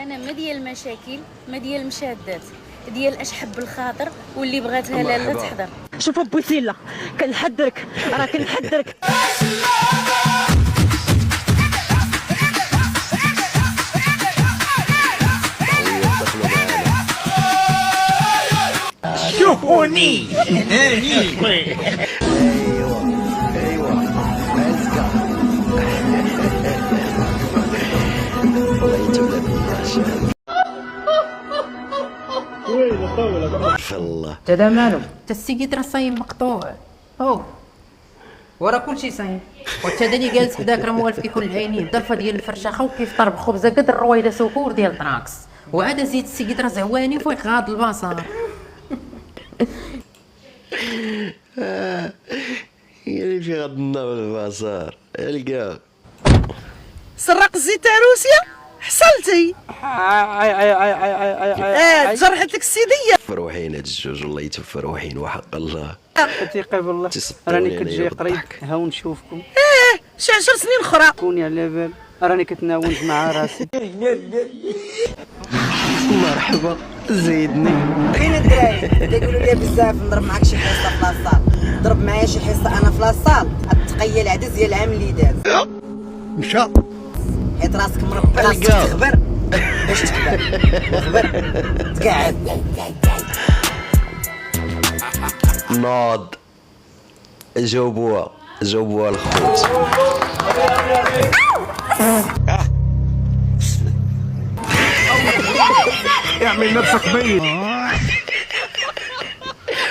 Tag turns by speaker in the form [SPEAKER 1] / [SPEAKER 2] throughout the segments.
[SPEAKER 1] انا ما ديال المشاكل، ما ديال المشادات، ديال اش حب الخاطر واللي بغاتها لاله تحضر.
[SPEAKER 2] شوف بوسيله كنحذرك، راه كنحذرك.
[SPEAKER 3] شوفوني هاني.
[SPEAKER 4] الله
[SPEAKER 5] هذا مالو حتى السيد راه صايم مقطوع. او وراه كلشي صايم، وحتى هذا اللي جالس حداك راه موالف كيكون العينين الضرفه ديال الفرشاخه وكيفطر بخبزه قد الرويده سكور ديال طراكس، وعاد زيد السيد راه زعواني فوق غاض البصر.
[SPEAKER 4] هي اللي في غض النظر البصر القاه
[SPEAKER 2] سرق الزيت تاع روسيا حصلتي. جرحت لك السيديه.
[SPEAKER 4] فروحين هاد الجوج والله يتفروحين وحق الله.
[SPEAKER 6] ثقة بالله راني كتجي قريب هاو نشوفكم.
[SPEAKER 2] شي 10 سنين اخرى
[SPEAKER 6] كوني على بال راني كتناونج مع راسي.
[SPEAKER 4] مرحبا زيدني.
[SPEAKER 7] فين الدراري؟ كيقولوا لي بزاف نضرب معاك شي حصه في لاصال، ضرب معايا شي حصه انا في لاصال، تقيل عدس ديال العام اللي داز.
[SPEAKER 4] مشى
[SPEAKER 7] حيت راسك مربي راسك تخبر باش تكبر وخبر تقعد.
[SPEAKER 4] ناض جاوبوها الخبز.
[SPEAKER 3] اعمل نفسك ميت.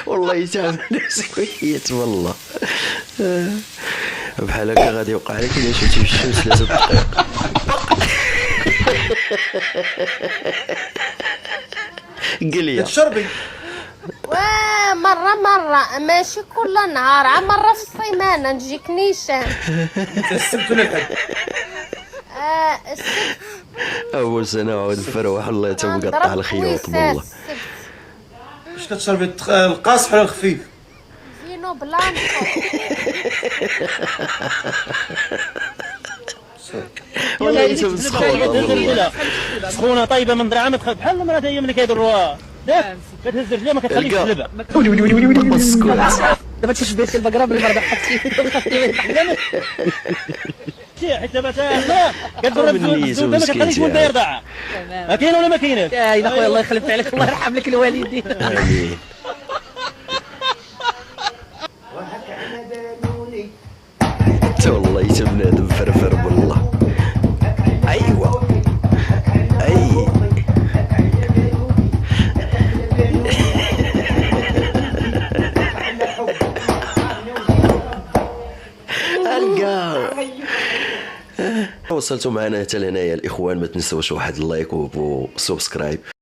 [SPEAKER 4] والله تعمل نفسك ميت والله. بحال هكا غادي يوقع لك الا مشيتي في الشمس 3 دقائق. قليا
[SPEAKER 3] تشربي
[SPEAKER 8] مرة ماشي كل نهار، مرة في السيمانة نجيك نيشان.
[SPEAKER 3] السبت ولا الحد؟
[SPEAKER 8] السبت.
[SPEAKER 4] اول سنه عاود فروح الله تبقطع الخيوط بالله.
[SPEAKER 3] واش كتشربي القاصح ولا الخفيف؟
[SPEAKER 8] فينو بلانكو.
[SPEAKER 4] والله يتم سخونه
[SPEAKER 9] سخونه طيبه من درعه بحال المرات هي ملي كيضروها كتهز رجلها ما كتخليش تقلبها.
[SPEAKER 2] دابا تشبهت البقره بالمرضى حتى
[SPEAKER 9] حيت دابا لا كدور الزوج ما كتخليش ولدها يرضعها. ما كاين ولا ما كاينش؟
[SPEAKER 2] يا خويا الله يخلف عليك، الله يرحم لك الوالدين.
[SPEAKER 4] امين. تا والله يتم بنادم فرفر بالله. ايوا اي القاو. وصلتوا معنا حتى لهنايا الاخوان، ما تنسوش واحد اللايك وسبسكرايب.